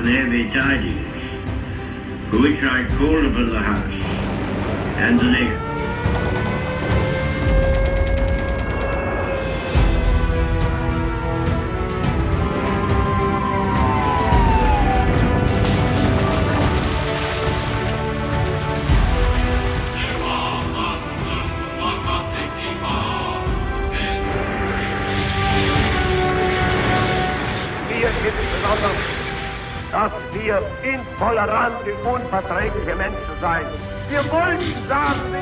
there be tidings, for which I call upon the House and the nation. Dass wir intolerante, unverträgliche Menschen seien. Wir wollten sagen,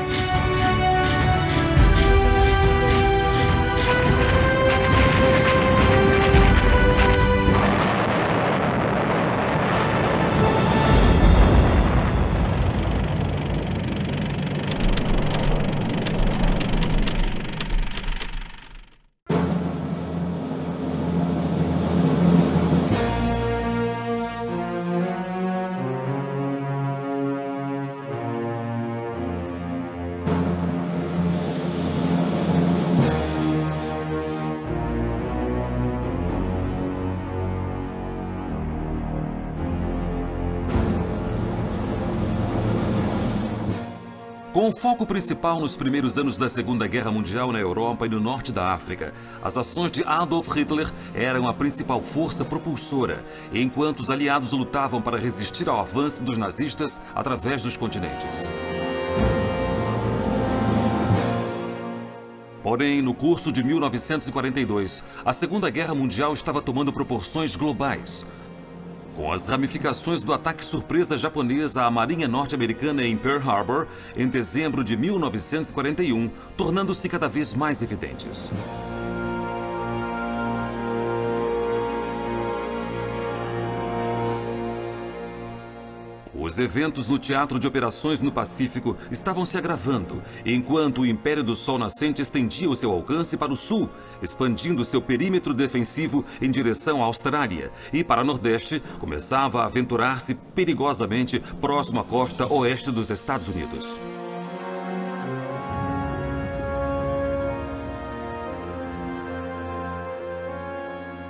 Com o foco principal nos primeiros anos da Segunda Guerra Mundial na Europa e no norte da África, as ações de Adolf Hitler eram a principal força propulsora, enquanto os aliados lutavam para resistir ao avanço dos nazistas através dos continentes. Porém, no curso de 1942, a Segunda Guerra Mundial estava tomando proporções globais, com as ramificações do ataque surpresa japonês à Marinha Norte-Americana em Pearl Harbor, em dezembro de 1941, tornando-se cada vez mais evidentes. Os eventos no Teatro de Operações no Pacífico estavam se agravando, enquanto o Império do Sol Nascente estendia o seu alcance para o sul, expandindo seu perímetro defensivo em direção à Austrália, e para o Nordeste começava a aventurar-se perigosamente próximo à costa oeste dos Estados Unidos.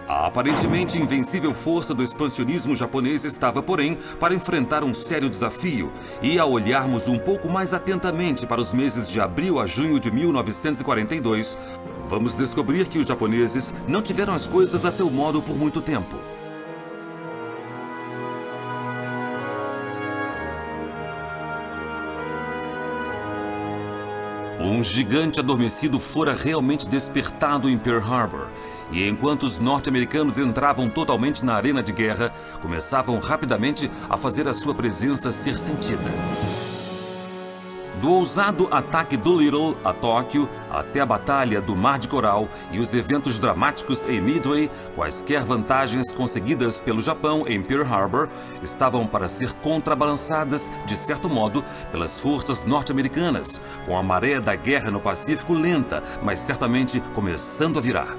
A aparentemente invencível força do expansionismo japonês estava, porém, para enfrentar um sério desafio. E ao olharmos um pouco mais atentamente para os meses de abril a junho de 1942, vamos descobrir que os japoneses não tiveram as coisas a seu modo por muito tempo. Um gigante adormecido fora realmente despertado em Pearl Harbor. E enquanto os norte-americanos entravam totalmente na arena de guerra, começavam rapidamente a fazer a sua presença ser sentida. Do ousado ataque Doolittle a Tóquio, até a Batalha do Mar de Coral e os eventos dramáticos em Midway, quaisquer vantagens conseguidas pelo Japão em Pearl Harbor estavam para ser contrabalançadas, de certo modo, pelas forças norte-americanas, com a maré da guerra no Pacífico lenta, mas certamente começando a virar.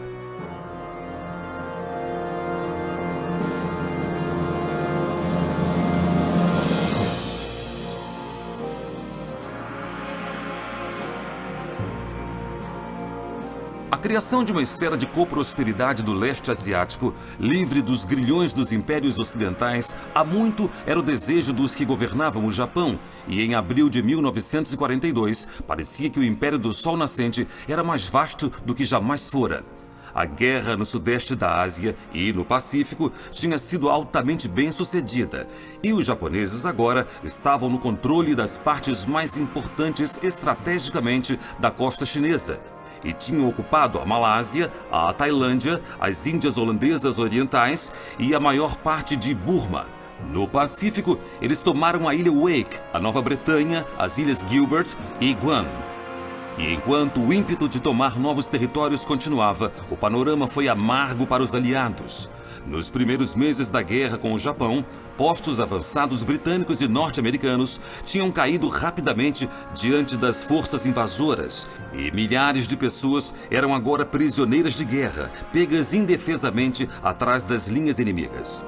A criação de uma esfera de coprosperidade do leste asiático, livre dos grilhões dos impérios ocidentais, há muito era o desejo dos que governavam o Japão, e em abril de 1942, parecia que o Império do Sol Nascente era mais vasto do que jamais fora. A guerra no sudeste da Ásia e no Pacífico tinha sido altamente bem sucedida, e os japoneses agora estavam no controle das partes mais importantes estrategicamente da costa chinesa, e tinham ocupado a Malásia, a Tailândia, as Índias Holandesas Orientais e a maior parte de Burma. No Pacífico, eles tomaram a ilha Wake, a Nova Bretanha, as Ilhas Gilbert e Guam. E enquanto o ímpeto de tomar novos territórios continuava, o panorama foi amargo para os aliados. Nos primeiros meses da guerra com o Japão, postos avançados britânicos e norte-americanos tinham caído rapidamente diante das forças invasoras, e milhares de pessoas eram agora prisioneiras de guerra, pegas indefesamente atrás das linhas inimigas.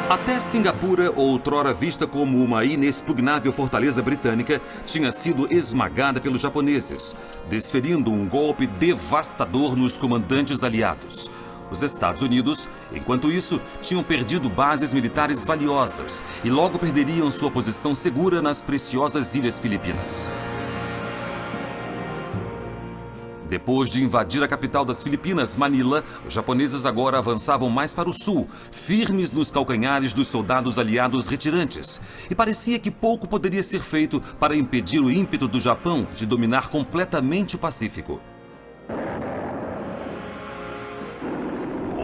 Até Singapura, outrora vista como uma inexpugnável fortaleza britânica, tinha sido esmagada pelos japoneses, desferindo um golpe devastador nos comandantes aliados. Os Estados Unidos, enquanto isso, tinham perdido bases militares valiosas e logo perderiam sua posição segura nas preciosas Ilhas Filipinas. Depois de invadir a capital das Filipinas, Manila, os japoneses agora avançavam mais para o sul, firmes nos calcanhares dos soldados aliados retirantes. E parecia que pouco poderia ser feito para impedir o ímpeto do Japão de dominar completamente o Pacífico.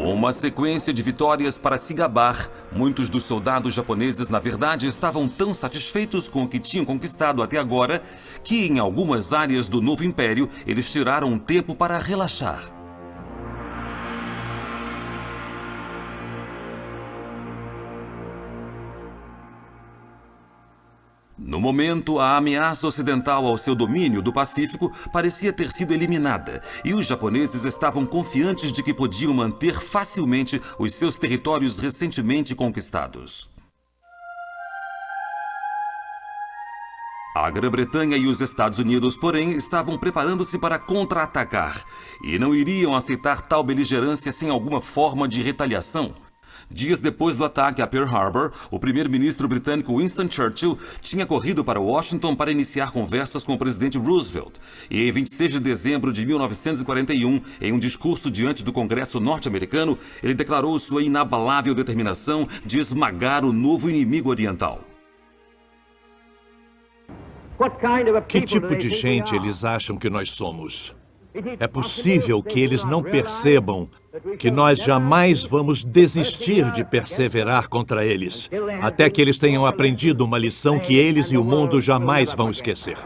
Com uma sequência de vitórias para se gabar, muitos dos soldados japoneses, na verdade, estavam tão satisfeitos com o que tinham conquistado até agora que, em algumas áreas do novo império, eles tiraram um tempo para relaxar. No momento, a ameaça ocidental ao seu domínio do Pacífico parecia ter sido eliminada, e os japoneses estavam confiantes de que podiam manter facilmente os seus territórios recentemente conquistados. A Grã-Bretanha e os Estados Unidos, porém, estavam preparando-se para contra-atacar e não iriam aceitar tal beligerância sem alguma forma de retaliação. Dias depois do ataque a Pearl Harbor, o primeiro-ministro britânico Winston Churchill tinha corrido para Washington para iniciar conversas com o presidente Roosevelt. E em 26 de dezembro de 1941, em um discurso diante do Congresso norte-americano, ele declarou sua inabalável determinação de esmagar o novo inimigo oriental. Que tipo de gente eles acham que nós somos? É possível que eles não percebam que nós jamais vamos desistir de perseverar contra eles, até que eles tenham aprendido uma lição que eles e o mundo jamais vão esquecer.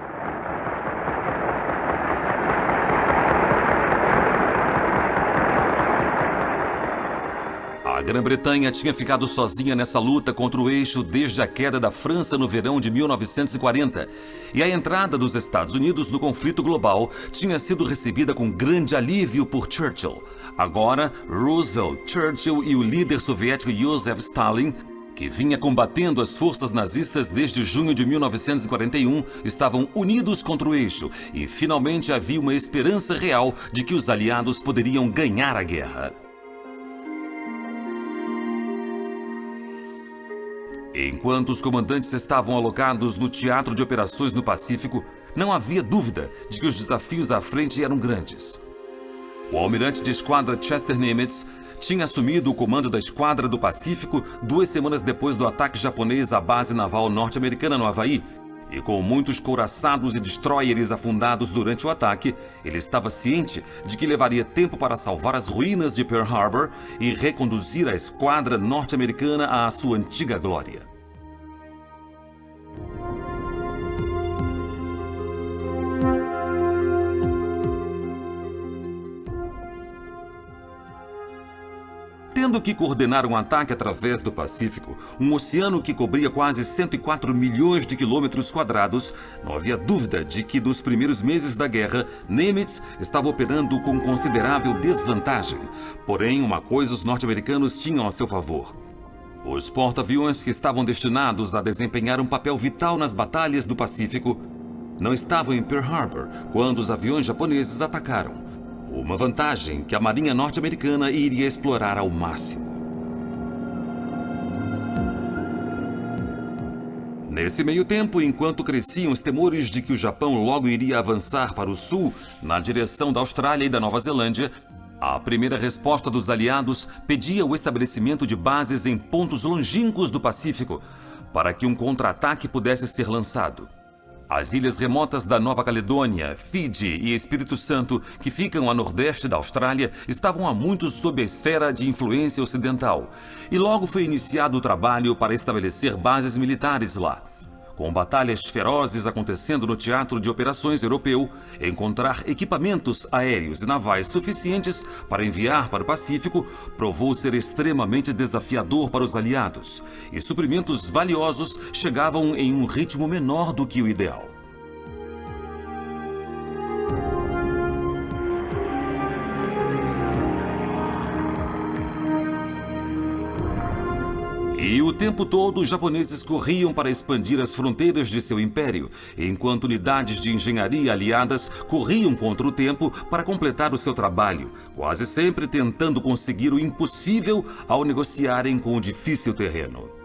A Grã-Bretanha tinha ficado sozinha nessa luta contra o eixo desde a queda da França no verão de 1940. E a entrada dos Estados Unidos no conflito global tinha sido recebida com grande alívio por Churchill. Agora, Roosevelt, Churchill e o líder soviético Joseph Stalin, que vinha combatendo as forças nazistas desde junho de 1941, estavam unidos contra o eixo e finalmente havia uma esperança real de que os aliados poderiam ganhar a guerra. Enquanto os comandantes estavam alocados no teatro de operações no Pacífico, não havia dúvida de que os desafios à frente eram grandes. O almirante de esquadra Chester Nimitz tinha assumido o comando da Esquadra do Pacífico 2 semanas depois do ataque japonês à base naval norte-americana no Havaí. E com muitos couraçados e destroyers afundados durante o ataque, ele estava ciente de que levaria tempo para salvar as ruínas de Pearl Harbor e reconduzir a esquadra norte-americana à sua antiga glória. Tendo que coordenar um ataque através do Pacífico, um oceano que cobria quase 104 milhões de quilômetros quadrados, não havia dúvida de que nos primeiros meses da guerra, Nimitz estava operando com considerável desvantagem. Porém, uma coisa os norte-americanos tinham a seu favor. Os porta-aviões que estavam destinados a desempenhar um papel vital nas batalhas do Pacífico não estavam em Pearl Harbor quando os aviões japoneses atacaram. Uma vantagem que a Marinha norte-americana iria explorar ao máximo. Nesse meio tempo, enquanto cresciam os temores de que o Japão logo iria avançar para o sul, na direção da Austrália e da Nova Zelândia, a primeira resposta dos aliados pedia o estabelecimento de bases em pontos longínquos do Pacífico para que um contra-ataque pudesse ser lançado. As ilhas remotas da Nova Caledônia, Fiji e Espírito Santo, que ficam a nordeste da Austrália, estavam há muito sob a esfera de influência ocidental. E logo foi iniciado o trabalho para estabelecer bases militares lá. Com batalhas ferozes acontecendo no teatro de operações europeu, encontrar equipamentos aéreos e navais suficientes para enviar para o Pacífico provou ser extremamente desafiador para os aliados, e suprimentos valiosos chegavam em um ritmo menor do que o ideal. E o tempo todo, os japoneses corriam para expandir as fronteiras de seu império, enquanto unidades de engenharia aliadas corriam contra o tempo para completar o seu trabalho, quase sempre tentando conseguir o impossível ao negociarem com o difícil terreno.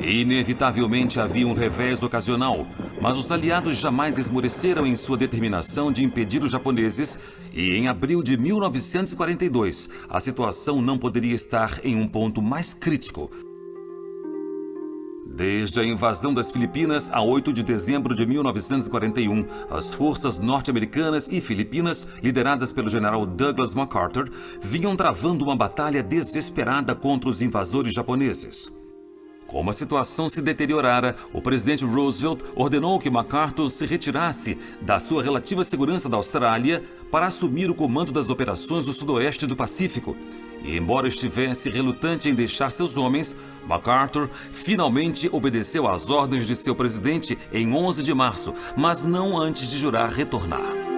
Inevitavelmente havia um revés ocasional, mas os aliados jamais esmoreceram em sua determinação de impedir os japoneses e, em abril de 1942, a situação não poderia estar em um ponto mais crítico. Desde a invasão das Filipinas a 8 de dezembro de 1941, as forças norte-americanas e filipinas, lideradas pelo general Douglas MacArthur, vinham travando uma batalha desesperada contra os invasores japoneses. Como a situação se deteriorara, o presidente Roosevelt ordenou que MacArthur se retirasse da sua relativa segurança da Austrália para assumir o comando das operações do sudoeste do Pacífico. E, embora estivesse relutante em deixar seus homens, MacArthur finalmente obedeceu às ordens de seu presidente em 11 de março, mas não antes de jurar retornar.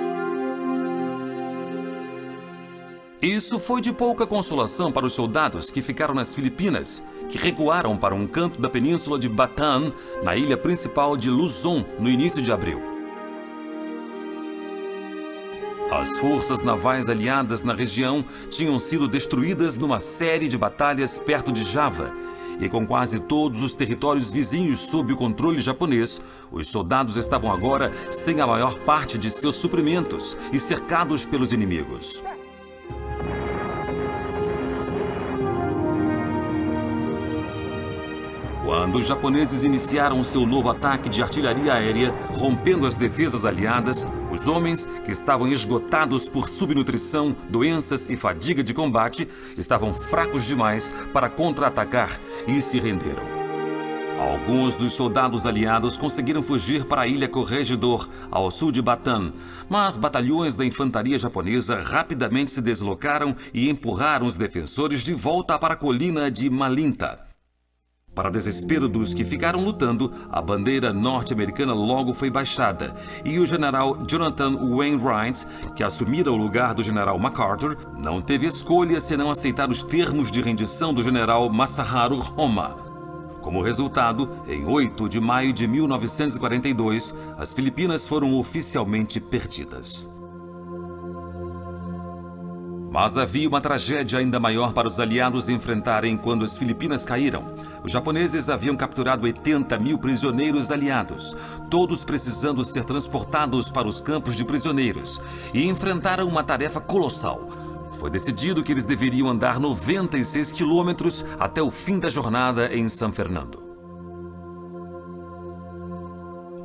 Isso foi de pouca consolação para os soldados que ficaram nas Filipinas, que recuaram para um canto da península de Bataan, na ilha principal de Luzon, no início de abril. As forças navais aliadas na região tinham sido destruídas numa série de batalhas perto de Java, e com quase todos os territórios vizinhos sob o controle japonês, os soldados estavam agora sem a maior parte de seus suprimentos e cercados pelos inimigos. Quando os japoneses iniciaram seu novo ataque de artilharia aérea, rompendo as defesas aliadas, os homens, que estavam esgotados por subnutrição, doenças e fadiga de combate, estavam fracos demais para contra-atacar e se renderam. Alguns dos soldados aliados conseguiram fugir para a ilha Corregidor, ao sul de Bataan, mas batalhões da infantaria japonesa rapidamente se deslocaram e empurraram os defensores de volta para a colina de Malinta. Para desespero dos que ficaram lutando, a bandeira norte-americana logo foi baixada e o general Jonathan Wainwright, que assumira o lugar do general MacArthur, não teve escolha senão aceitar os termos de rendição do general Masaharu Homma. Como resultado, em 8 de maio de 1942, as Filipinas foram oficialmente perdidas. Mas havia uma tragédia ainda maior para os aliados enfrentarem quando as Filipinas caíram. Os japoneses haviam capturado 80 mil prisioneiros aliados, todos precisando ser transportados para os campos de prisioneiros, e enfrentaram uma tarefa colossal. Foi decidido que eles deveriam andar 96 quilômetros até o fim da jornada em San Fernando.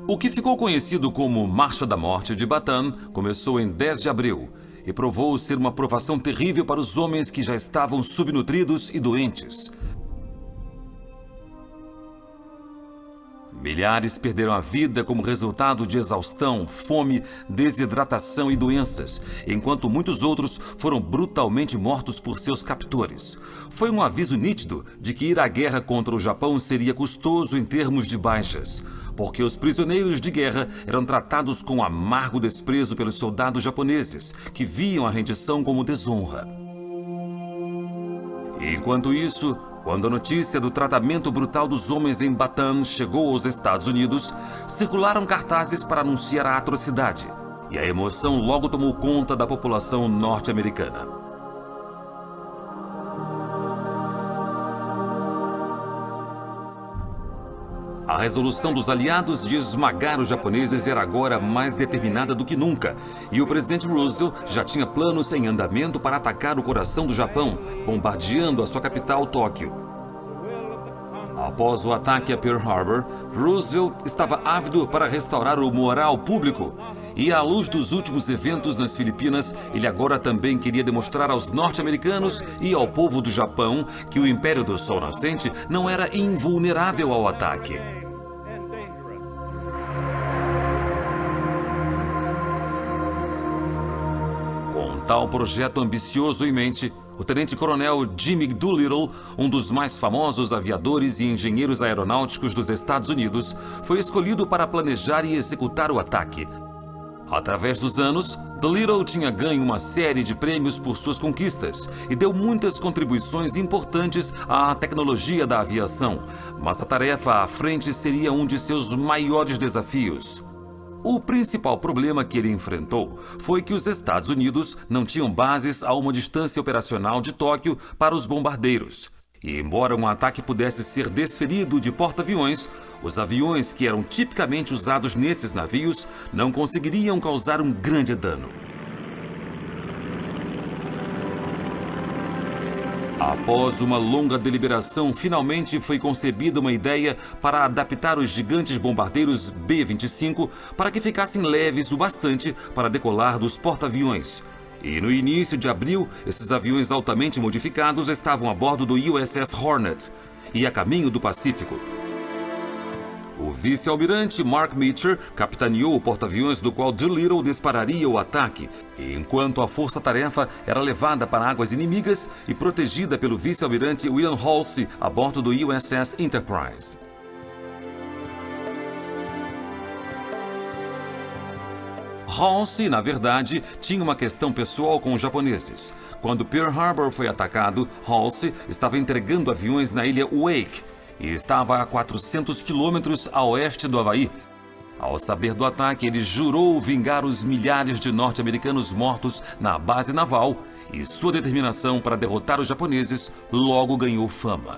O que ficou conhecido como Marcha da Morte de Bataan começou em 10 de abril, e provou ser uma provação terrível para os homens que já estavam subnutridos e doentes. Milhares perderam a vida como resultado de exaustão, fome, desidratação e doenças, enquanto muitos outros foram brutalmente mortos por seus captores. Foi um aviso nítido de que ir à guerra contra o Japão seria custoso em termos de baixas, porque os prisioneiros de guerra eram tratados com amargo desprezo pelos soldados japoneses, que viam a rendição como desonra. Enquanto isso, quando a notícia do tratamento brutal dos homens em Bataan chegou aos Estados Unidos, circularam cartazes para anunciar a atrocidade, e a emoção logo tomou conta da população norte-americana. A resolução dos aliados de esmagar os japoneses era agora mais determinada do que nunca, e o presidente Roosevelt já tinha planos em andamento para atacar o coração do Japão, bombardeando a sua capital, Tóquio. Após o ataque a Pearl Harbor, Roosevelt estava ávido para restaurar o moral público, e à luz dos últimos eventos nas Filipinas, ele agora também queria demonstrar aos norte-americanos e ao povo do Japão que o Império do Sol Nascente não era invulnerável ao ataque. Com tal projeto ambicioso em mente, O tenente-coronel Jimmy Doolittle, um dos mais famosos aviadores e engenheiros aeronáuticos dos Estados Unidos, foi escolhido para planejar e executar o ataque. Através dos anos, Doolittle tinha ganho uma série de prêmios por suas conquistas e deu muitas contribuições importantes à tecnologia da aviação, mas a tarefa à frente seria um de seus maiores desafios. O principal problema que ele enfrentou foi que os Estados Unidos não tinham bases a uma distância operacional de Tóquio para os bombardeiros. E embora um ataque pudesse ser desferido de porta-aviões, os aviões que eram tipicamente usados nesses navios não conseguiriam causar um grande dano. Após uma longa deliberação, finalmente foi concebida uma ideia para adaptar os gigantes bombardeiros B-25 para que ficassem leves o bastante para decolar dos porta-aviões. E no início de abril, esses aviões altamente modificados estavam a bordo do USS Hornet e a caminho do Pacífico. O vice-almirante Mark Meecher capitaneou o porta-aviões do qual Doolittle dispararia o ataque, enquanto a força-tarefa era levada para águas inimigas e protegida pelo vice-almirante William Halsey a bordo do USS Enterprise. Halsey, na verdade, tinha uma questão pessoal com os japoneses. Quando Pearl Harbor foi atacado, Halsey estava entregando aviões na ilha Wake e estava a 400 quilômetros a oeste do Havaí. Ao saber do ataque, ele jurou vingar os milhares de norte-americanos mortos na base naval e sua determinação para derrotar os japoneses logo ganhou fama.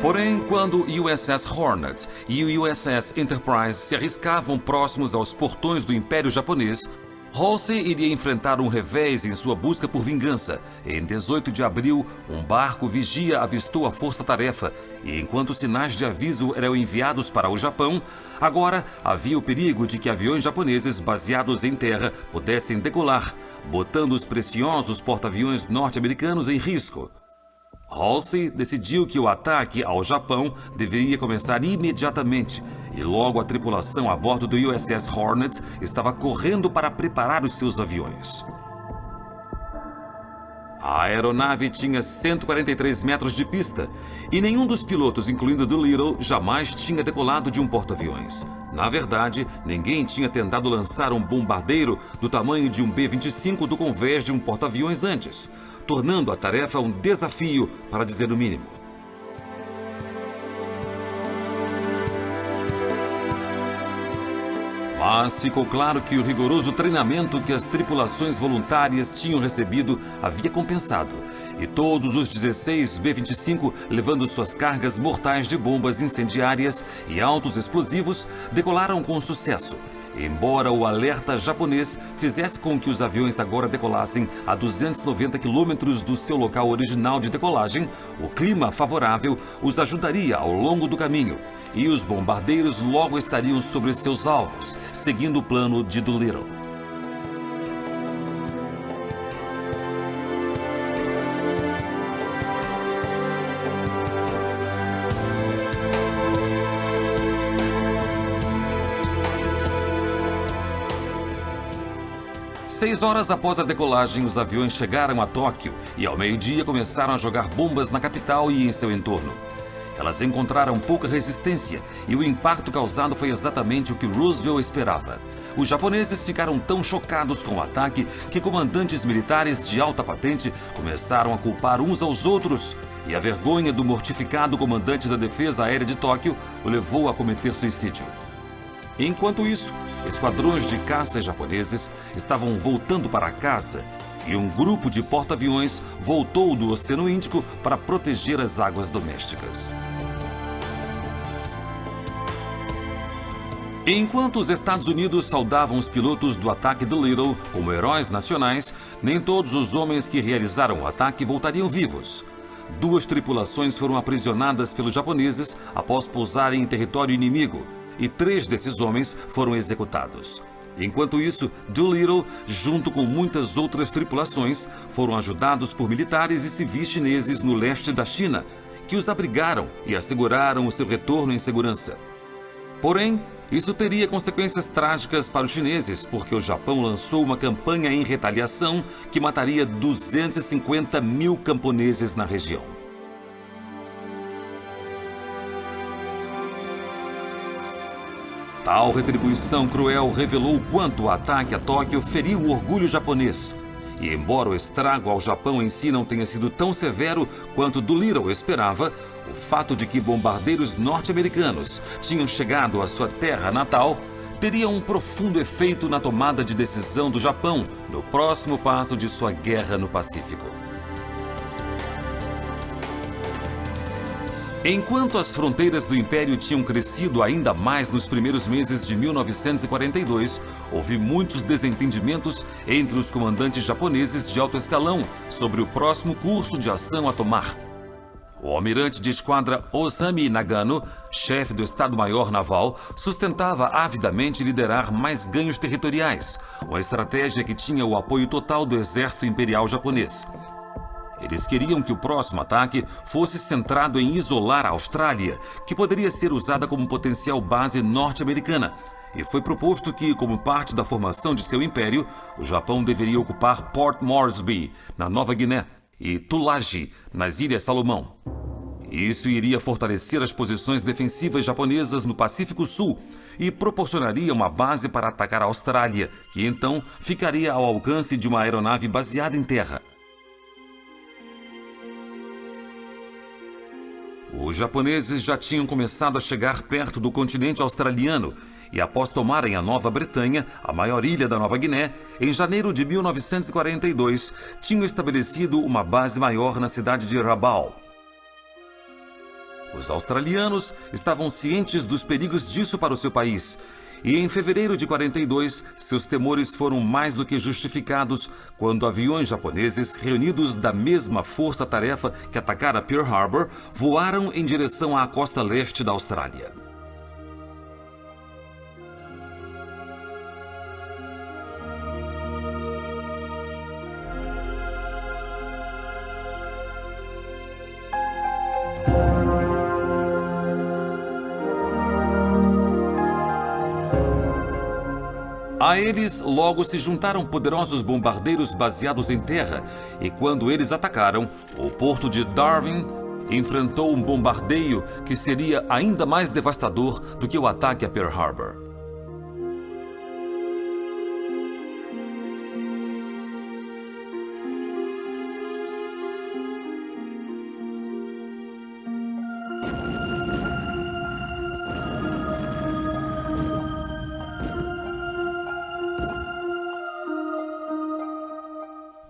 Porém, quando o USS Hornet e o USS Enterprise se arriscavam próximos aos portões do Império Japonês, Halsey iria enfrentar um revés em sua busca por vingança. Em 18 de abril, um barco vigia avistou a força-tarefa e, enquanto sinais de aviso eram enviados para o Japão, agora havia o perigo de que aviões japoneses baseados em terra pudessem decolar, botando os preciosos porta-aviões norte-americanos em risco. Halsey decidiu que o ataque ao Japão deveria começar imediatamente e logo a tripulação a bordo do USS Hornet estava correndo para preparar os seus aviões. A aeronave tinha 143 metros de pista e nenhum dos pilotos, incluindo Doolittle, jamais tinha decolado de um porta-aviões. Na verdade, ninguém tinha tentado lançar um bombardeiro do tamanho de um B-25 do convés de um porta-aviões antes, tornando a tarefa um desafio, para dizer o mínimo. Mas ficou claro que o rigoroso treinamento que as tripulações voluntárias tinham recebido havia compensado, e todos os 16 B-25, levando suas cargas mortais de bombas incendiárias e altos explosivos, decolaram com sucesso. Embora o alerta japonês fizesse com que os aviões agora decolassem a 290 quilômetros do seu local original de decolagem, o clima favorável os ajudaria ao longo do caminho e os bombardeiros logo estariam sobre seus alvos, seguindo o plano de Doolittle. Seis horas após a decolagem, os aviões chegaram a Tóquio e ao meio-dia começaram a jogar bombas na capital e em seu entorno. Elas encontraram pouca resistência e o impacto causado foi exatamente o que Roosevelt esperava. Os japoneses ficaram tão chocados com o ataque que comandantes militares de alta patente começaram a culpar uns aos outros e a vergonha do mortificado comandante da Defesa Aérea de Tóquio o levou a cometer suicídio. Enquanto isso, esquadrões de caças japoneses estavam voltando para casa e um grupo de porta-aviões voltou do Oceano Índico para proteger as águas domésticas. Enquanto os Estados Unidos saudavam os pilotos do ataque Doolittle como heróis nacionais, nem todos os homens que realizaram o ataque voltariam vivos. 2 tripulações foram aprisionadas pelos japoneses após pousarem em território inimigo, e 3 desses homens foram executados. Enquanto isso, Doolittle, junto com muitas outras tripulações, foram ajudados por militares e civis chineses no leste da China, que os abrigaram e asseguraram o seu retorno em segurança. Porém, Isso teria consequências trágicas para os chineses, porque o Japão lançou uma campanha em retaliação que mataria 250 mil camponeses na região. Tal retribuição cruel revelou quanto o ataque a Tóquio feriu o orgulho japonês. E embora o estrago ao Japão em si não tenha sido tão severo quanto Doolittle esperava, o fato de que bombardeiros norte-americanos tinham chegado à sua terra natal teria um profundo efeito na tomada de decisão do Japão no próximo passo de sua guerra no Pacífico. Enquanto as fronteiras do Império tinham crescido ainda mais nos primeiros meses de 1942, houve muitos desentendimentos entre os comandantes japoneses de alto escalão sobre o próximo curso de ação a tomar. O almirante de esquadra Osami Nagano, chefe do Estado-Maior Naval, sustentava avidamente liderar mais ganhos territoriais, uma estratégia que tinha o apoio total do exército imperial japonês. Eles queriam que o próximo ataque fosse centrado em isolar a Austrália, que poderia ser usada como potencial base norte-americana. E foi proposto que, como parte da formação de seu império, o Japão deveria ocupar Port Moresby, na Nova Guiné, e Tulagi, nas Ilhas Salomão. Isso iria fortalecer as posições defensivas japonesas no Pacífico Sul e proporcionaria uma base para atacar a Austrália, que então ficaria ao alcance de uma aeronave baseada em terra. Os japoneses já tinham começado a chegar perto do continente australiano e, após tomarem a Nova Bretanha, a maior ilha da Nova Guiné, em janeiro de 1942, tinham estabelecido uma base maior na cidade de Rabaul. Os australianos estavam cientes dos perigos disso para o seu país. E em fevereiro de 42, seus temores foram mais do que justificados quando aviões japoneses, reunidos da mesma força-tarefa que atacara Pearl Harbor, voaram em direção à costa leste da Austrália. A eles logo se juntaram poderosos bombardeiros baseados em terra, e quando eles atacaram, o porto de Darwin enfrentou um bombardeio que seria ainda mais devastador do que o ataque a Pearl Harbor.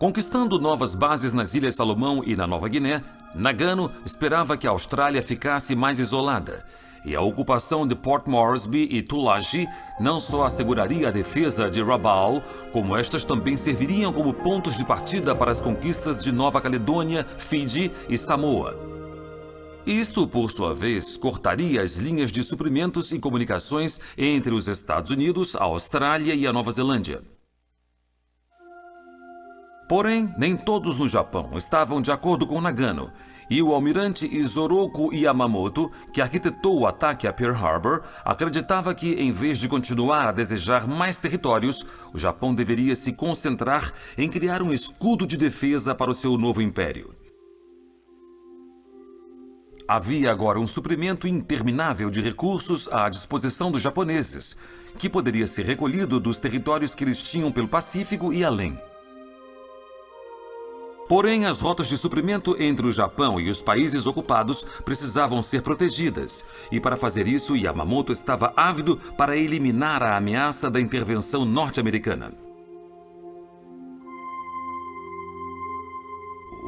Conquistando novas bases nas Ilhas Salomão e na Nova Guiné, Nagano esperava que a Austrália ficasse mais isolada. E a ocupação de Port Moresby e Tulagi não só asseguraria a defesa de Rabaul, como estas também serviriam como pontos de partida para as conquistas de Nova Caledônia, Fiji e Samoa. Isto, por sua vez, cortaria as linhas de suprimentos e comunicações entre os Estados Unidos, a Austrália e a Nova Zelândia. Porém, nem todos no Japão estavam de acordo com Nagano, e o almirante Isoroku Yamamoto, que arquitetou o ataque a Pearl Harbor, acreditava que, em vez de continuar a desejar mais territórios, o Japão deveria se concentrar em criar um escudo de defesa para o seu novo império. Havia agora um suprimento interminável de recursos à disposição dos japoneses, que poderia ser recolhido dos territórios que eles tinham pelo Pacífico e além. Porém, as rotas de suprimento entre o Japão e os países ocupados precisavam ser protegidas, e para fazer isso, Yamamoto estava ávido para eliminar a ameaça da intervenção norte-americana.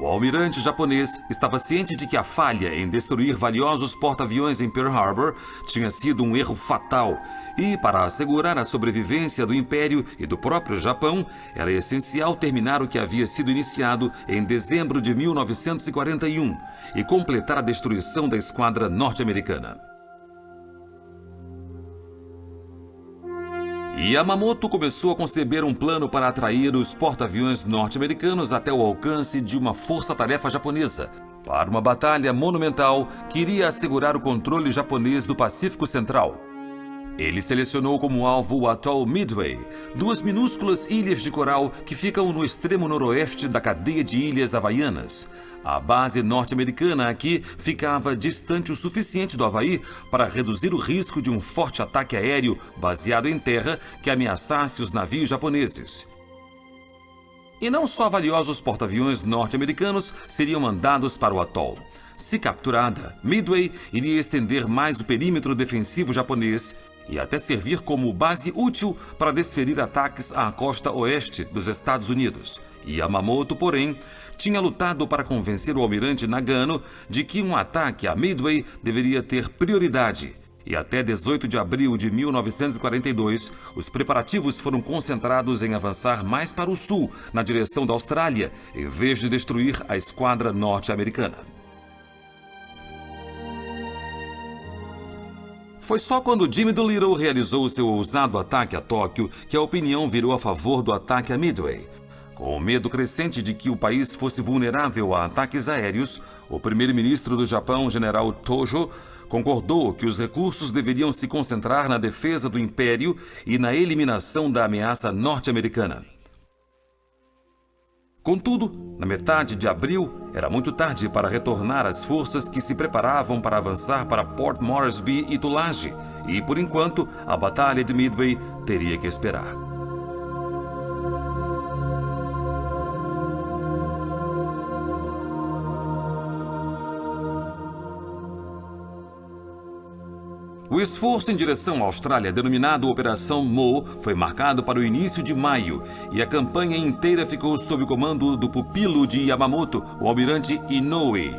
O almirante japonês estava ciente de que a falha em destruir valiosos porta-aviões em Pearl Harbor tinha sido um erro fatal e, para assegurar a sobrevivência do Império e do próprio Japão, era essencial terminar o que havia sido iniciado em dezembro de 1941 e completar a destruição da esquadra norte-americana. Yamamoto começou a conceber um plano para atrair os porta-aviões norte-americanos até o alcance de uma força-tarefa japonesa, para uma batalha monumental que iria assegurar o controle japonês do Pacífico Central. Ele selecionou como alvo o atol Midway, duas minúsculas ilhas de coral que ficam no extremo noroeste da cadeia de ilhas havaianas. A base norte-americana aqui ficava distante o suficiente do Havaí para reduzir o risco de um forte ataque aéreo baseado em terra que ameaçasse os navios japoneses. E não só valiosos porta-aviões norte-americanos seriam mandados para o atol. Se capturada, Midway iria estender mais o perímetro defensivo japonês e até servir como base útil para desferir ataques à costa oeste dos Estados Unidos. Yamamoto, porém, tinha lutado para convencer o almirante Nagano de que um ataque a Midway deveria ter prioridade. E até 18 de abril de 1942, os preparativos foram concentrados em avançar mais para o sul, na direção da Austrália, em vez de destruir a esquadra norte-americana. Foi só quando Jimmy Doolittle realizou seu ousado ataque a Tóquio que a opinião virou a favor do ataque a Midway. Com o medo crescente de que o país fosse vulnerável a ataques aéreos, o primeiro-ministro do Japão, general Tojo, concordou que os recursos deveriam se concentrar na defesa do império e na eliminação da ameaça norte-americana. Contudo, na metade de abril, era muito tarde para retornar as forças que se preparavam para avançar para Port Moresby e Tulagi, e, por enquanto, a Batalha de Midway teria que esperar. O esforço em direção à Austrália, denominado Operação Mo, foi marcado para o início de maio e a campanha inteira ficou sob o comando do pupilo de Yamamoto, o almirante Inoue.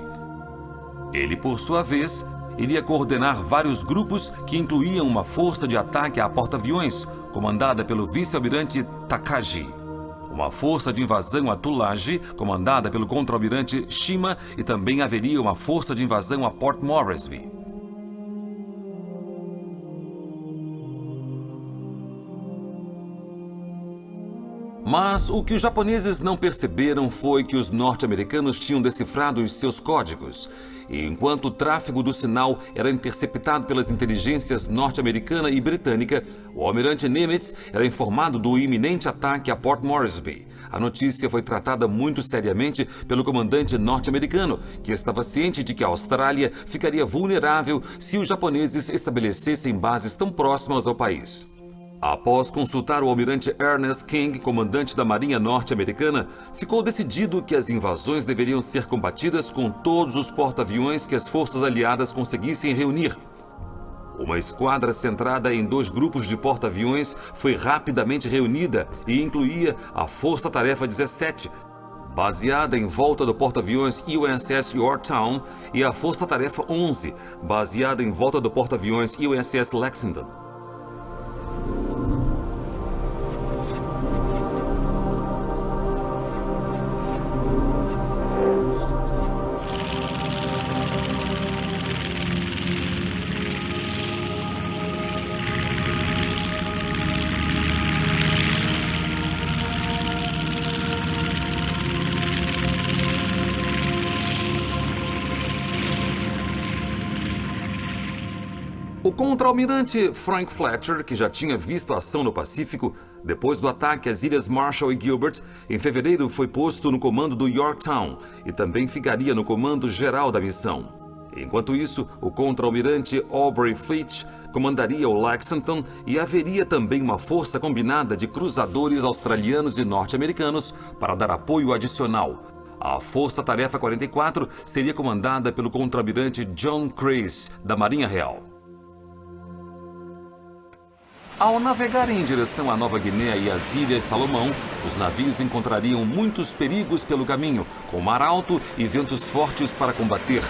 Ele, por sua vez, iria coordenar vários grupos que incluíam uma força de ataque a porta-aviões, comandada pelo vice-almirante Takagi, uma força de invasão a Tulagi, comandada pelo contra-almirante Shima, e também haveria uma força de invasão a Port Moresby. Mas o que os japoneses não perceberam foi que os norte-americanos tinham decifrado os seus códigos. E enquanto o tráfego do sinal era interceptado pelas inteligências norte-americana e britânica, o almirante Nimitz era informado do iminente ataque a Port Moresby. A notícia foi tratada muito seriamente pelo comandante norte-americano, que estava ciente de que a Austrália ficaria vulnerável se os japoneses estabelecessem bases tão próximas ao país. Após consultar o almirante Ernest King, comandante da Marinha norte-americana, ficou decidido que as invasões deveriam ser combatidas com todos os porta-aviões que as forças aliadas conseguissem reunir. Uma esquadra centrada em 2 grupos de porta-aviões foi rapidamente reunida e incluía a Força-Tarefa 17, baseada em volta do porta-aviões USS Yorktown, e a Força-Tarefa 11, baseada em volta do porta-aviões USS Lexington. O contra-almirante Frank Fletcher, que já tinha visto a ação no Pacífico, depois do ataque às Ilhas Marshall e Gilbert, em fevereiro foi posto no comando do Yorktown e também ficaria no comando geral da missão. Enquanto isso, o contra-almirante Aubrey Fleet comandaria o Lexington e haveria também uma força combinada de cruzadores australianos e norte-americanos para dar apoio adicional. A Força-Tarefa 44 seria comandada pelo contra-almirante John Crace, da Marinha Real. Ao navegarem em direção à Nova Guiné e às Ilhas Salomão, os navios encontrariam muitos perigos pelo caminho, com mar alto e ventos fortes para combater.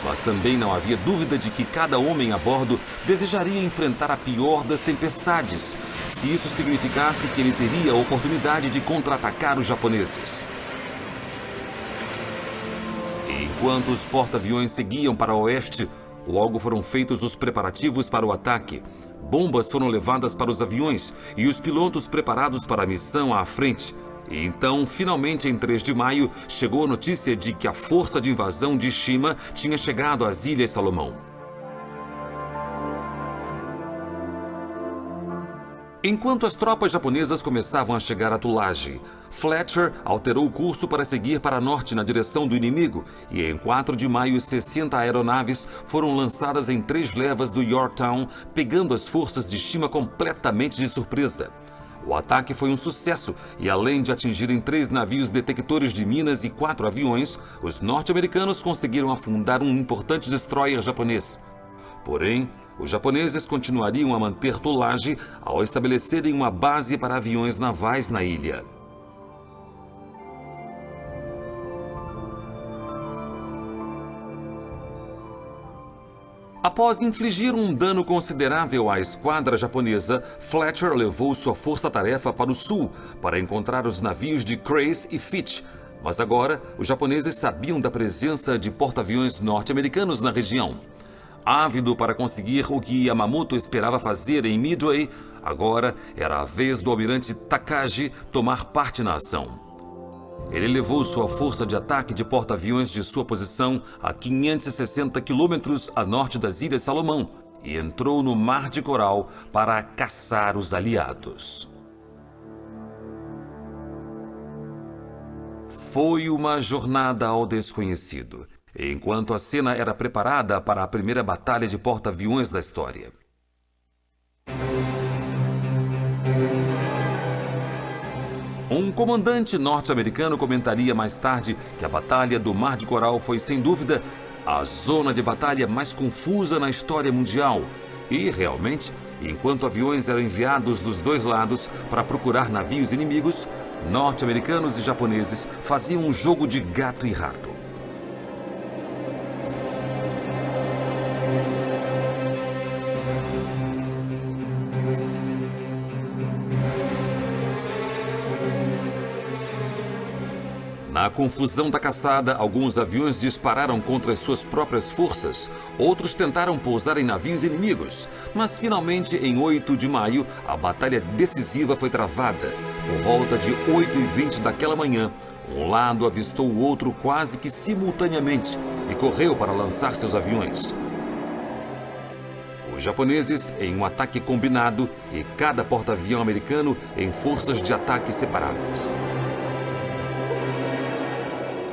Mas também não havia dúvida de que cada homem a bordo desejaria enfrentar a pior das tempestades, se isso significasse que ele teria a oportunidade de contra-atacar os japoneses. Enquanto os porta-aviões seguiam para o oeste, logo foram feitos os preparativos para o ataque. Bombas foram levadas para os aviões e os pilotos preparados para a missão à frente. E então, finalmente, em 3 de maio, chegou a notícia de que a força de invasão de Shima tinha chegado às Ilhas Salomão. Enquanto as tropas japonesas começavam a chegar a Tulagi, Fletcher alterou o curso para seguir para norte na direção do inimigo e em 4 de maio 60 aeronaves foram lançadas em 3 levas do Yorktown, pegando as forças de Shima completamente de surpresa. O ataque foi um sucesso e, além de atingirem 3 navios detectores de minas e 4 aviões, os norte-americanos conseguiram afundar um importante destroyer japonês. Porém, os japoneses continuariam a manter Tulagi ao estabelecerem uma base para aviões navais na ilha. Após infligir um dano considerável à esquadra japonesa, Fletcher levou sua força-tarefa para o sul para encontrar os navios de Crace e Fitch. Mas agora, os japoneses sabiam da presença de porta-aviões norte-americanos na região. Ávido para conseguir o que Yamamoto esperava fazer em Midway, agora era a vez do almirante Takagi tomar parte na ação. Ele levou sua força de ataque de porta-aviões de sua posição a 560 quilômetros a norte das Ilhas Salomão e entrou no Mar de Coral para caçar os aliados. Foi uma jornada ao desconhecido, enquanto a cena era preparada para a primeira batalha de porta-aviões da história. Um comandante norte-americano comentaria mais tarde que a Batalha do Mar de Coral foi, sem dúvida, a zona de batalha mais confusa na história mundial. E, realmente, enquanto aviões eram enviados dos 2 lados para procurar navios inimigos, norte-americanos e japoneses faziam um jogo de gato e rato. Na confusão da caçada, alguns aviões dispararam contra as suas próprias forças, outros tentaram pousar em navios inimigos, mas finalmente, em 8 de maio, a batalha decisiva foi travada. Por volta de 8h20 daquela manhã, um lado avistou o outro quase que simultaneamente e correu para lançar seus aviões. Os japoneses em um ataque combinado e cada porta-avião americano em forças de ataque separadas.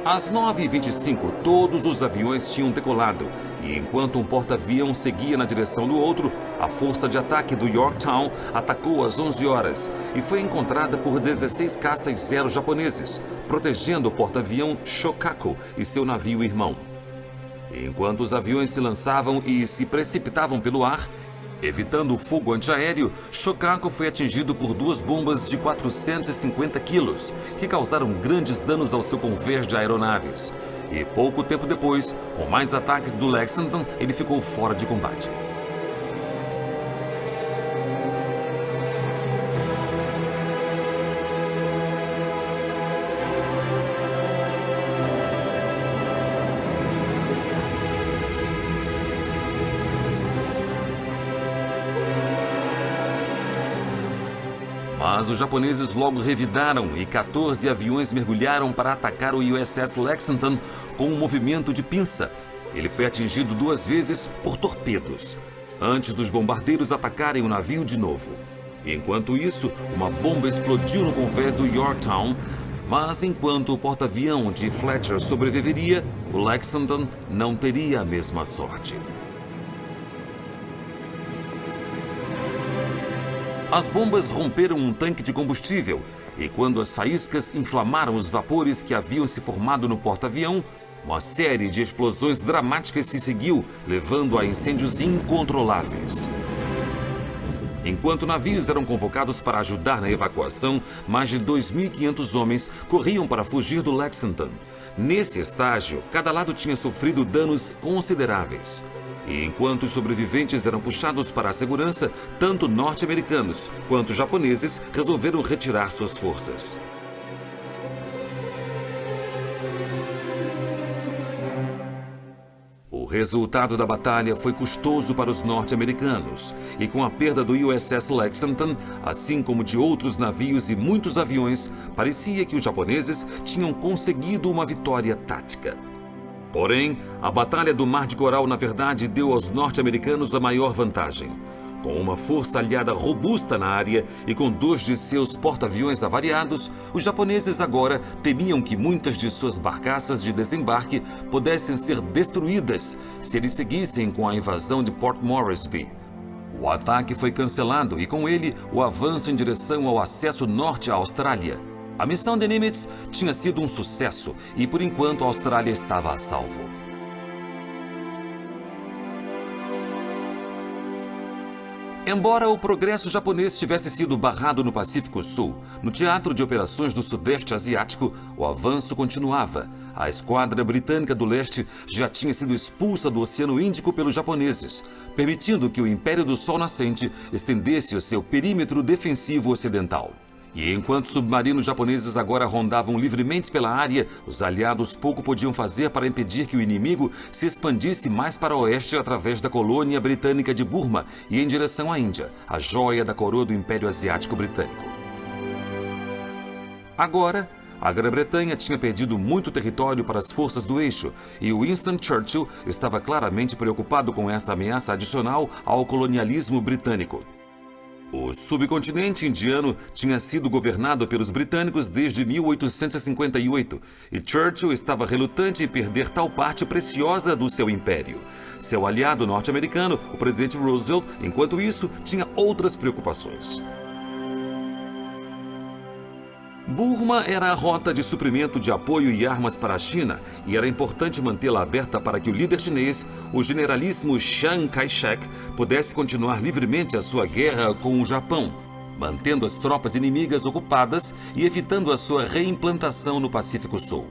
Às 9h25, todos os aviões tinham decolado e, enquanto um porta-avião seguia na direção do outro, a força de ataque do Yorktown atacou às 11 horas e foi encontrada por 16 caças Zero japoneses, protegendo o porta-avião Shokaku e seu navio irmão. Enquanto os aviões se lançavam e se precipitavam pelo ar, evitando o fogo antiaéreo, Shokaku foi atingido por 2 bombas de 450 quilos, que causaram grandes danos ao seu convés de aeronaves. E pouco tempo depois, com mais ataques do Lexington, ele ficou fora de combate. Mas os japoneses logo revidaram e 14 aviões mergulharam para atacar o USS Lexington com um movimento de pinça. Ele foi atingido 2 vezes por torpedos, antes dos bombardeiros atacarem o navio de novo. Enquanto isso, uma bomba explodiu no convés do Yorktown, mas enquanto o porta-avião de Fletcher sobreviveria, o Lexington não teria a mesma sorte. As bombas romperam um tanque de combustível e, quando as faíscas inflamaram os vapores que haviam se formado no porta-avião, uma série de explosões dramáticas se seguiu, levando a incêndios incontroláveis. Enquanto navios eram convocados para ajudar na evacuação, mais de 2.500 homens corriam para fugir do Lexington. Nesse estágio, cada lado tinha sofrido danos consideráveis. E enquanto os sobreviventes eram puxados para a segurança, tanto norte-americanos quanto japoneses resolveram retirar suas forças. O resultado da batalha foi custoso para os norte-americanos, e com a perda do USS Lexington, assim como de outros navios e muitos aviões, parecia que os japoneses tinham conseguido uma vitória tática. Porém, a Batalha do Mar de Coral, na verdade, deu aos norte-americanos a maior vantagem. Com uma força aliada robusta na área e com 2 de seus porta-aviões avariados, os japoneses agora temiam que muitas de suas barcaças de desembarque pudessem ser destruídas se eles seguissem com a invasão de Port Moresby. O ataque foi cancelado e, com ele, o avanço em direção ao acesso norte à Austrália. A missão de Nimitz tinha sido um sucesso e, por enquanto, a Austrália estava a salvo. Embora o progresso japonês tivesse sido barrado no Pacífico Sul, no Teatro de Operações do Sudeste Asiático, o avanço continuava. A esquadra britânica do leste já tinha sido expulsa do Oceano Índico pelos japoneses, permitindo que o Império do Sol Nascente estendesse o seu perímetro defensivo ocidental. E enquanto submarinos japoneses agora rondavam livremente pela área, os aliados pouco podiam fazer para impedir que o inimigo se expandisse mais para o oeste através da colônia britânica de Burma e em direção à Índia, a joia da coroa do Império Asiático Britânico. Agora, a Grã-Bretanha tinha perdido muito território para as forças do eixo e Winston Churchill estava claramente preocupado com essa ameaça adicional ao colonialismo britânico. O subcontinente indiano tinha sido governado pelos britânicos desde 1858 e Churchill estava relutante em perder tal parte preciosa do seu império. Seu aliado norte-americano, o presidente Roosevelt, enquanto isso, tinha outras preocupações. Burma era a rota de suprimento de apoio e armas para a China e era importante mantê-la aberta para que o líder chinês, o generalíssimo Chiang Kai-shek, pudesse continuar livremente a sua guerra com o Japão, mantendo as tropas inimigas ocupadas e evitando a sua reimplantação no Pacífico Sul.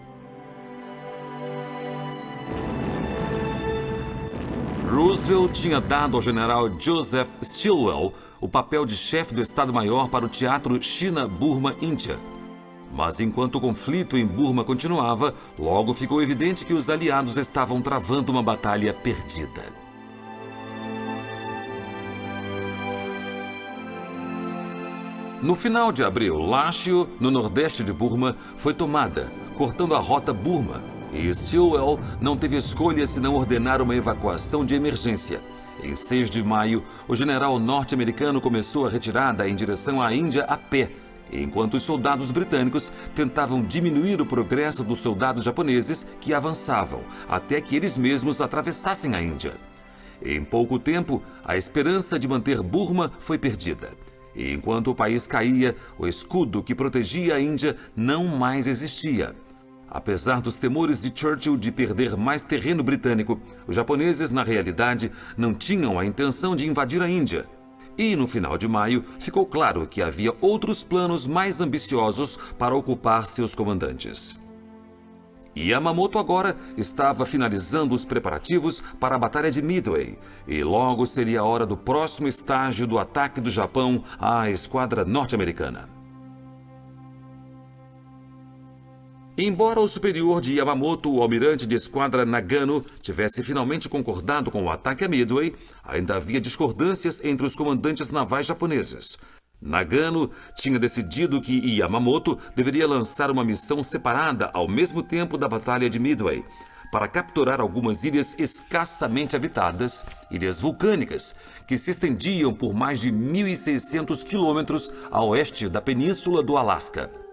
Roosevelt tinha dado ao general Joseph Stilwell o papel de chefe do Estado-Maior para o teatro China-Burma-Índia. Mas enquanto o conflito em Burma continuava, logo ficou evidente que os aliados estavam travando uma batalha perdida. No final de abril, Lashio, no nordeste de Burma, foi tomada, cortando a rota Burma, e Stilwell não teve escolha senão ordenar uma evacuação de emergência. Em 6 de maio, o general norte-americano começou a retirada em direção à Índia a pé, enquanto os soldados britânicos tentavam diminuir o progresso dos soldados japoneses que avançavam, até que eles mesmos atravessassem a Índia. Em pouco tempo, a esperança de manter Burma foi perdida. E enquanto o país caía, o escudo que protegia a Índia não mais existia. Apesar dos temores de Churchill de perder mais terreno britânico, os japoneses, na realidade, não tinham a intenção de invadir a Índia. E no final de maio, ficou claro que havia outros planos mais ambiciosos para ocupar seus comandantes. Yamamoto agora estava finalizando os preparativos para a Batalha de Midway, e logo seria a hora do próximo estágio do ataque do Japão à esquadra norte-americana. Embora o superior de Yamamoto, o almirante de esquadra Nagano, tivesse finalmente concordado com o ataque a Midway, ainda havia discordâncias entre os comandantes navais japoneses. Nagano tinha decidido que Yamamoto deveria lançar uma missão separada ao mesmo tempo da Batalha de Midway, para capturar algumas ilhas escassamente habitadas, ilhas vulcânicas, que se estendiam por mais de 1.600 quilômetros a oeste da península do Alasca.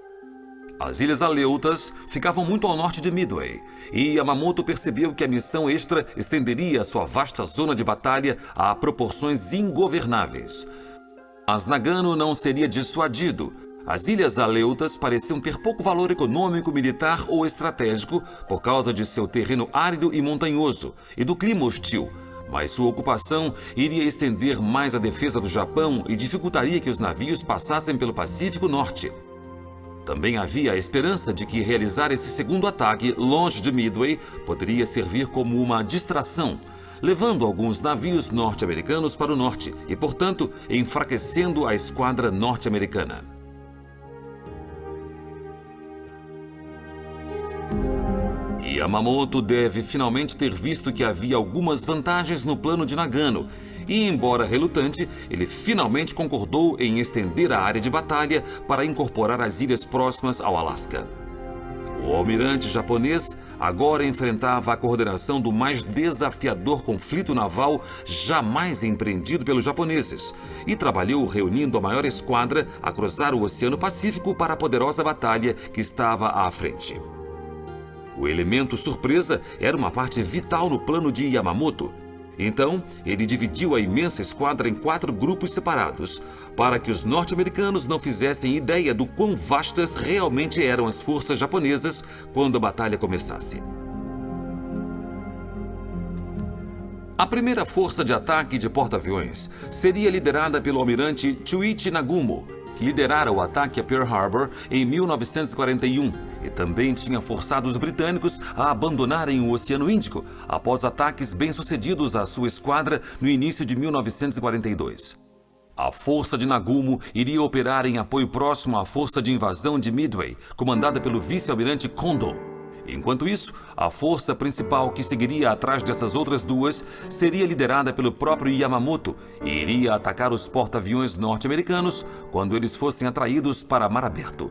As Ilhas Aleutas ficavam muito ao norte de Midway, e Yamamoto percebeu que a missão extra estenderia sua vasta zona de batalha a proporções ingovernáveis. Mas Nagano não seria dissuadido. As Ilhas Aleutas pareciam ter pouco valor econômico, militar ou estratégico por causa de seu terreno árido e montanhoso e do clima hostil, mas sua ocupação iria estender mais a defesa do Japão e dificultaria que os navios passassem pelo Pacífico Norte. Também havia a esperança de que realizar esse segundo ataque longe de Midway poderia servir como uma distração, levando alguns navios norte-americanos para o norte e, portanto, enfraquecendo a esquadra norte-americana. Yamamoto deve finalmente ter visto que havia algumas vantagens no plano de Nagano, e, embora relutante, ele finalmente concordou em estender a área de batalha para incorporar as ilhas próximas ao Alasca. O almirante japonês agora enfrentava a coordenação do mais desafiador conflito naval jamais empreendido pelos japoneses e trabalhou reunindo a maior esquadra a cruzar o Oceano Pacífico para a poderosa batalha que estava à frente. O elemento surpresa era uma parte vital no plano de Yamamoto. Então, ele dividiu a imensa esquadra em 4 grupos separados, para que os norte-americanos não fizessem ideia do quão vastas realmente eram as forças japonesas quando a batalha começasse. A primeira força de ataque de porta-aviões seria liderada pelo almirante Chuichi Nagumo, que liderara o ataque a Pearl Harbor em 1941 e também tinha forçado os britânicos a abandonarem o Oceano Índico após ataques bem-sucedidos à sua esquadra no início de 1942. A força de Nagumo iria operar em apoio próximo à força de invasão de Midway, comandada pelo vice-almirante Kondo. Enquanto isso, a força principal que seguiria atrás dessas outras duas seria liderada pelo próprio Yamamoto e iria atacar os porta-aviões norte-americanos quando eles fossem atraídos para mar aberto.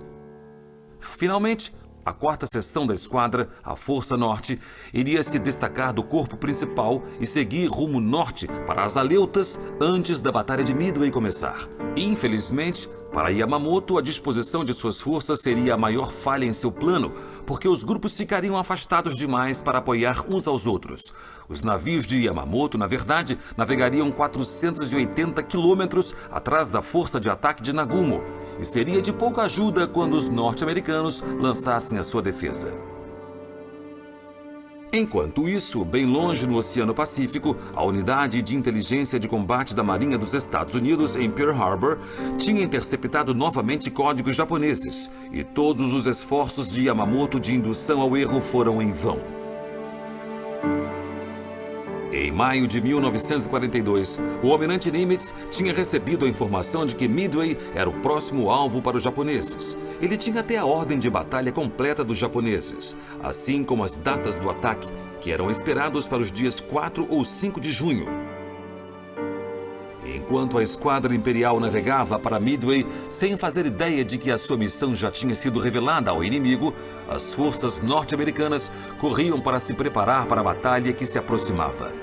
Finalmente, a 4ª seção da esquadra, a Força Norte, iria se destacar do corpo principal e seguir rumo norte para as Aleutas antes da Batalha de Midway começar. Infelizmente, para Yamamoto, a disposição de suas forças seria a maior falha em seu plano, porque os grupos ficariam afastados demais para apoiar uns aos outros. Os navios de Yamamoto, na verdade, navegariam 480 quilômetros atrás da força de ataque de Nagumo, e seria de pouca ajuda quando os norte-americanos lançassem a sua defesa. Enquanto isso, bem longe no Oceano Pacífico, a unidade de inteligência de combate da Marinha dos Estados Unidos em Pearl Harbor tinha interceptado novamente códigos japoneses, e todos os esforços de Yamamoto de indução ao erro foram em vão. Em maio de 1942, o almirante Nimitz tinha recebido a informação de que Midway era o próximo alvo para os japoneses. Ele tinha até a ordem de batalha completa dos japoneses, assim como as datas do ataque, que eram esperados para os dias 4 ou 5 de junho. Enquanto a esquadra imperial navegava para Midway, sem fazer ideia de que a sua missão já tinha sido revelada ao inimigo, as forças norte-americanas corriam para se preparar para a batalha que se aproximava.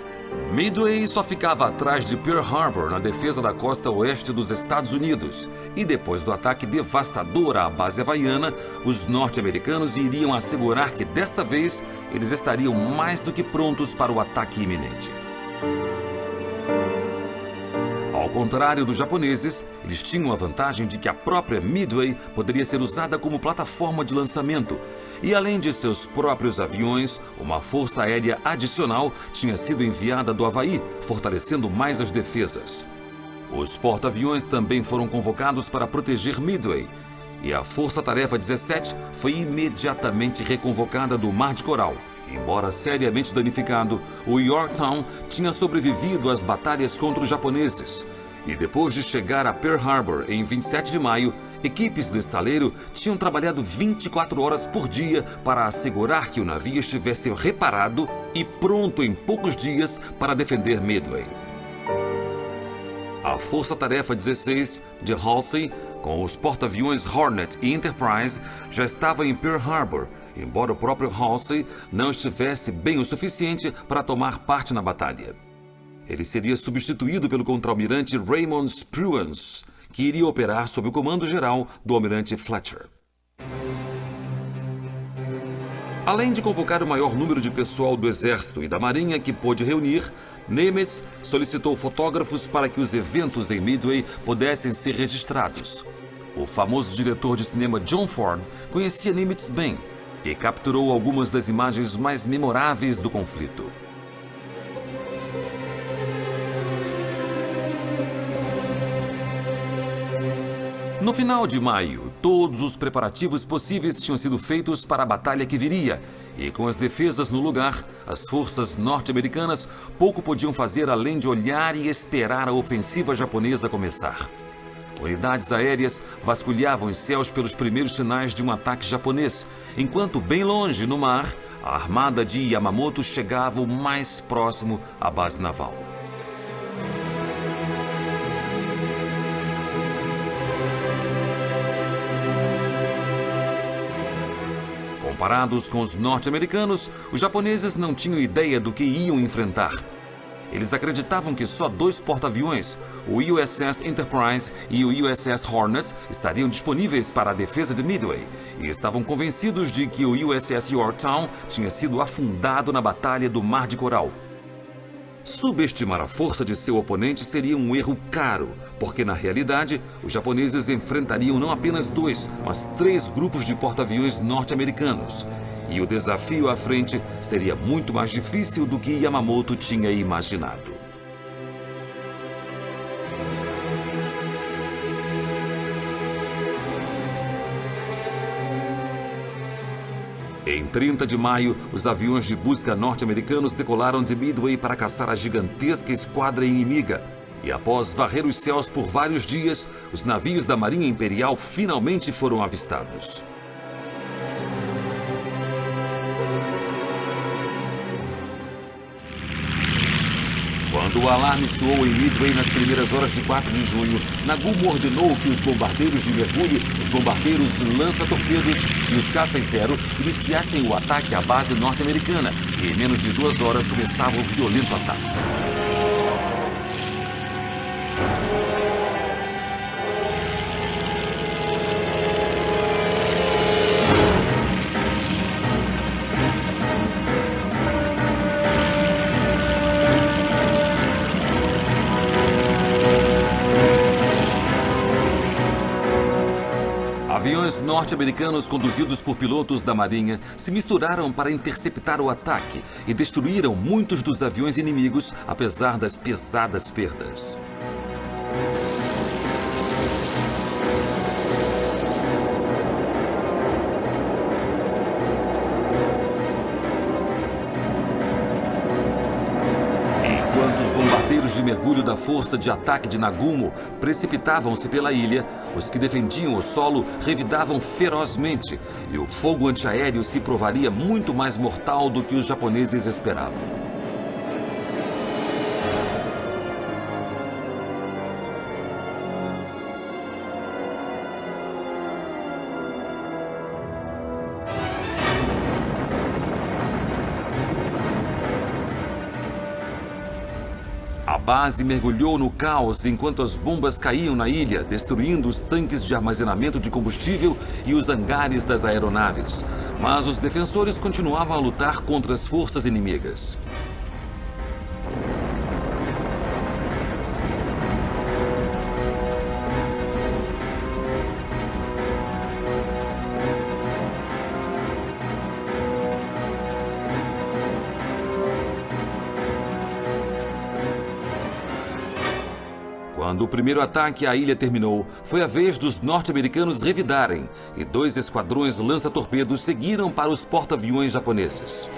Midway só ficava atrás de Pearl Harbor na defesa da costa oeste dos Estados Unidos, e depois do ataque devastador à base havaiana, os norte-americanos iriam assegurar que desta vez eles estariam mais do que prontos para o ataque iminente. Ao contrário dos japoneses, eles tinham a vantagem de que a própria Midway poderia ser usada como plataforma de lançamento. E além de seus próprios aviões, uma força aérea adicional tinha sido enviada do Havaí, fortalecendo mais as defesas. Os porta-aviões também foram convocados para proteger Midway. E a Força-Tarefa 17 foi imediatamente reconvocada do Mar de Coral. Embora seriamente danificado, o Yorktown tinha sobrevivido às batalhas contra os japoneses. E depois de chegar a Pearl Harbor em 27 de maio, equipes do estaleiro tinham trabalhado 24 horas por dia para assegurar que o navio estivesse reparado e pronto em poucos dias para defender Midway. A Força-Tarefa 16 de Halsey, com os porta-aviões Hornet e Enterprise, já estava em Pearl Harbor, embora o próprio Halsey não estivesse bem o suficiente para tomar parte na batalha. Ele seria substituído pelo contra-almirante Raymond Spruance, que iria operar sob o comando geral do almirante Fletcher. Além de convocar o maior número de pessoal do Exército e da Marinha que pôde reunir, Nimitz solicitou fotógrafos para que os eventos em Midway pudessem ser registrados. O famoso diretor de cinema John Ford conhecia Nimitz bem e capturou algumas das imagens mais memoráveis do conflito. No final de maio, todos os preparativos possíveis tinham sido feitos para a batalha que viria, e com as defesas no lugar, as forças norte-americanas pouco podiam fazer além de olhar e esperar a ofensiva japonesa começar. Unidades aéreas vasculhavam os céus pelos primeiros sinais de um ataque japonês, enquanto bem longe no mar, a armada de Yamamoto chegava o mais próximo à base naval. Comparados com os norte-americanos, os japoneses não tinham ideia do que iam enfrentar. Eles acreditavam que só 2 porta-aviões, o USS Enterprise e o USS Hornet, estariam disponíveis para a defesa de Midway, e estavam convencidos de que o USS Yorktown tinha sido afundado na Batalha do Mar de Coral. Subestimar a força de seu oponente seria um erro caro, porque na realidade os japoneses enfrentariam não apenas 2, mas 3 grupos de porta-aviões norte-americanos. E o desafio à frente seria muito mais difícil do que Yamamoto tinha imaginado. Em 30 de maio, os aviões de busca norte-americanos decolaram de Midway para caçar a gigantesca esquadra inimiga. E após varrer os céus por vários dias, os navios da Marinha Imperial finalmente foram avistados. Quando o alarme soou em Midway nas primeiras horas de 4 de junho, Nagumo ordenou que os bombardeiros de mergulho, os bombardeiros lança-torpedos e os caças Zero iniciassem o ataque à base norte-americana, e em menos de 2 horas começava o violento ataque. Aviões norte-americanos conduzidos por pilotos da Marinha se misturaram para interceptar o ataque e destruíram muitos dos aviões inimigos, apesar das pesadas perdas. Enquanto os bombardeiros de mergulho da Força de Ataque de Nagumo precipitavam-se pela ilha, os que defendiam o solo revidavam ferozmente e o fogo antiaéreo se provaria muito mais mortal do que os japoneses esperavam. A base mergulhou no caos enquanto as bombas caíam na ilha, destruindo os tanques de armazenamento de combustível e os hangares das aeronaves. Mas os defensores continuavam a lutar contra as forças inimigas. Quando o primeiro ataque à ilha terminou, foi a vez dos norte-americanos revidarem, e 2 esquadrões lança-torpedos seguiram para os porta-aviões japoneses.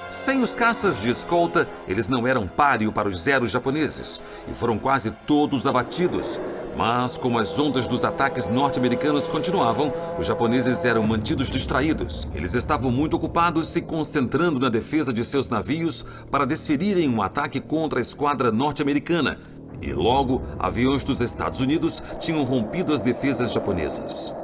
Sem os caças de escolta, eles não eram páreo para os Zeros japoneses, e foram quase todos abatidos. Mas, como as ondas dos ataques norte-americanos continuavam, os japoneses eram mantidos distraídos. Eles estavam muito ocupados se concentrando na defesa de seus navios para desferirem um ataque contra a esquadra norte-americana. E logo, aviões dos Estados Unidos tinham rompido as defesas japonesas.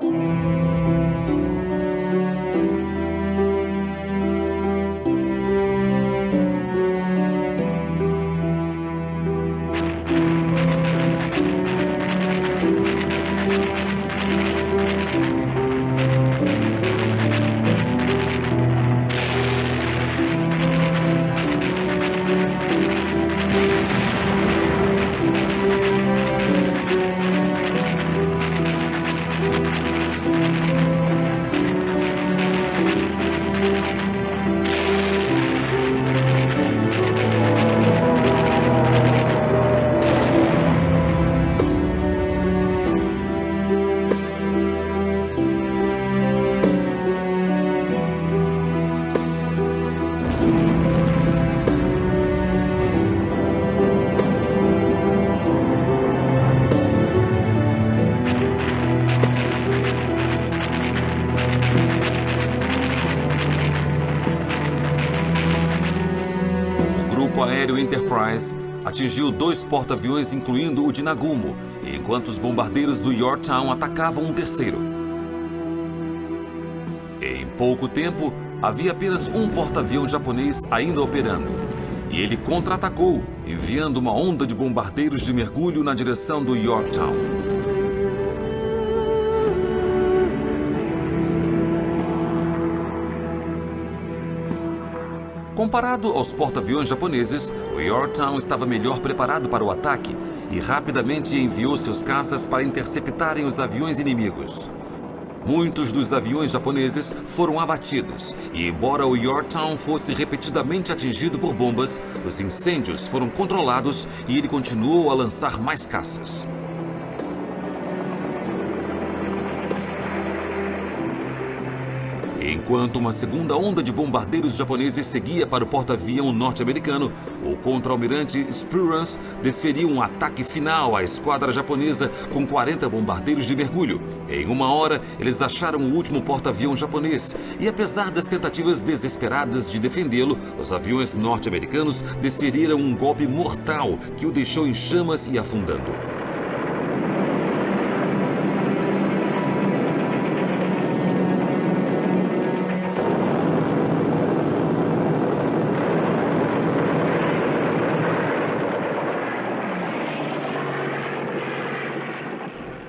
O Grupo Aéreo Enterprise atingiu 2 porta-aviões, incluindo o de Nagumo, enquanto os bombardeiros do Yorktown atacavam um terceiro. Em pouco tempo, havia apenas um porta-avião japonês ainda operando, e ele contra-atacou, enviando uma onda de bombardeiros de mergulho na direção do Yorktown. Comparado aos porta-aviões japoneses, o Yorktown estava melhor preparado para o ataque e rapidamente enviou seus caças para interceptarem os aviões inimigos. Muitos dos aviões japoneses foram abatidos e, embora o Yorktown fosse repetidamente atingido por bombas, os incêndios foram controlados e ele continuou a lançar mais caças. Enquanto uma segunda onda de bombardeiros japoneses seguia para o porta-avião norte-americano, o contra-almirante Spruance desferiu um ataque final à esquadra japonesa com 40 bombardeiros de mergulho. Em 1 hora, eles acharam o último porta-avião japonês e, apesar das tentativas desesperadas de defendê-lo, os aviões norte-americanos desferiram um golpe mortal que o deixou em chamas e afundando.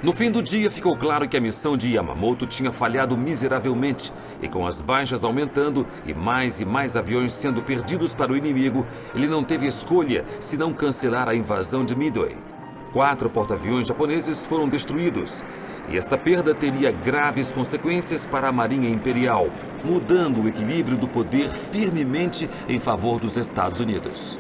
No fim do dia, ficou claro que a missão de Yamamoto tinha falhado miseravelmente, e com as baixas aumentando e mais aviões sendo perdidos para o inimigo, ele não teve escolha senão cancelar a invasão de Midway. 4 porta-aviões japoneses foram destruídos, e esta perda teria graves consequências para a Marinha Imperial, mudando o equilíbrio do poder firmemente em favor dos Estados Unidos.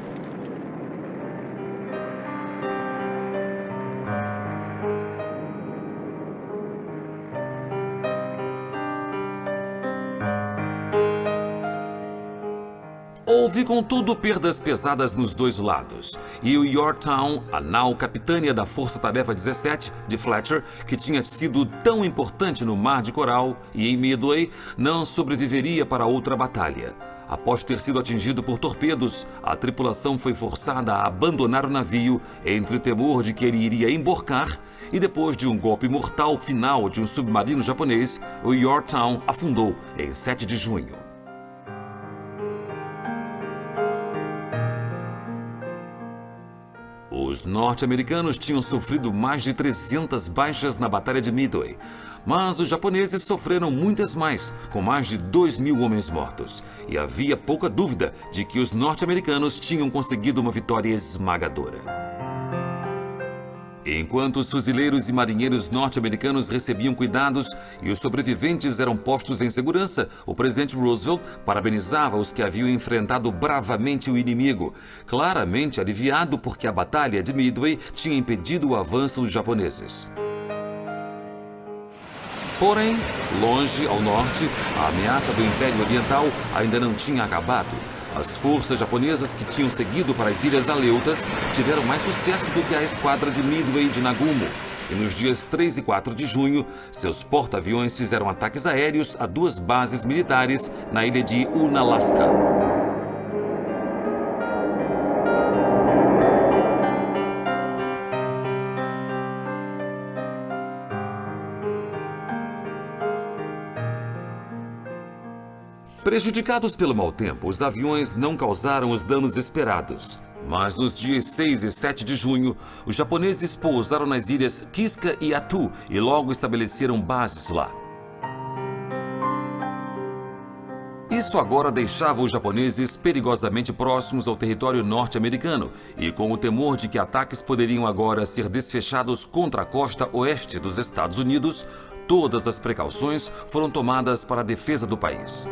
Houve, contudo, perdas pesadas nos dois lados, e o Yorktown, a nau capitânia da Força-Tarefa 17 de Fletcher, que tinha sido tão importante no Mar de Coral e em Midway, não sobreviveria para outra batalha. Após ter sido atingido por torpedos, a tripulação foi forçada a abandonar o navio entre o temor de que ele iria emborcar, e depois de um golpe mortal final de um submarino japonês, o Yorktown afundou em 7 de junho. Os norte-americanos tinham sofrido mais de 300 baixas na Batalha de Midway, mas os japoneses sofreram muitas mais, com mais de 2.000 homens mortos. E havia pouca dúvida de que os norte-americanos tinham conseguido uma vitória esmagadora. Enquanto os fuzileiros e marinheiros norte-americanos recebiam cuidados e os sobreviventes eram postos em segurança, o presidente Roosevelt parabenizava os que haviam enfrentado bravamente o inimigo, claramente aliviado porque a Batalha de Midway tinha impedido o avanço dos japoneses. Porém, longe ao norte, a ameaça do Império Oriental ainda não tinha acabado. As forças japonesas que tinham seguido para as Ilhas Aleutas tiveram mais sucesso do que a esquadra de Midway de Nagumo. E nos dias 3 e 4 de junho, seus porta-aviões fizeram ataques aéreos a 2 bases militares na ilha de Unalaska. Prejudicados pelo mau tempo, os aviões não causaram os danos esperados. Mas nos dias 6 e 7 de junho, os japoneses pousaram nas ilhas Kiska e Attu e logo estabeleceram bases lá. Isso agora deixava os japoneses perigosamente próximos ao território norte-americano e com o temor de que ataques poderiam agora ser desfechados contra a costa oeste dos Estados Unidos, todas as precauções foram tomadas para a defesa do país.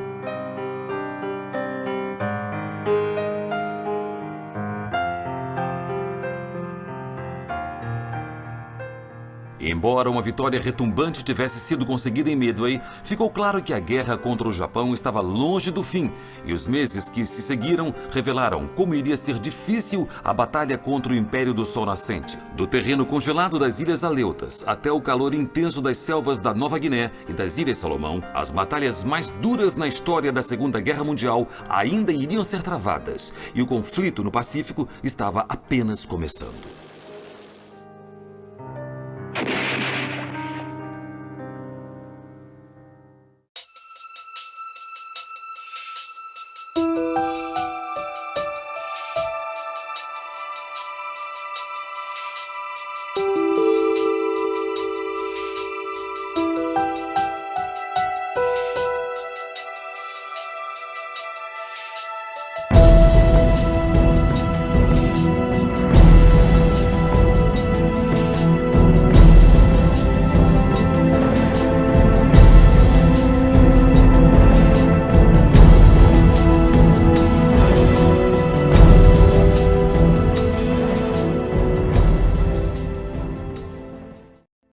E embora uma vitória retumbante tivesse sido conseguida em Midway, ficou claro que a guerra contra o Japão estava longe do fim, e os meses que se seguiram revelaram como iria ser difícil a batalha contra o Império do Sol Nascente. Do terreno congelado das Ilhas Aleutas até o calor intenso das selvas da Nova Guiné e das Ilhas Salomão, as batalhas mais duras na história da Segunda Guerra Mundial ainda iriam ser travadas, e o conflito no Pacífico estava apenas começando.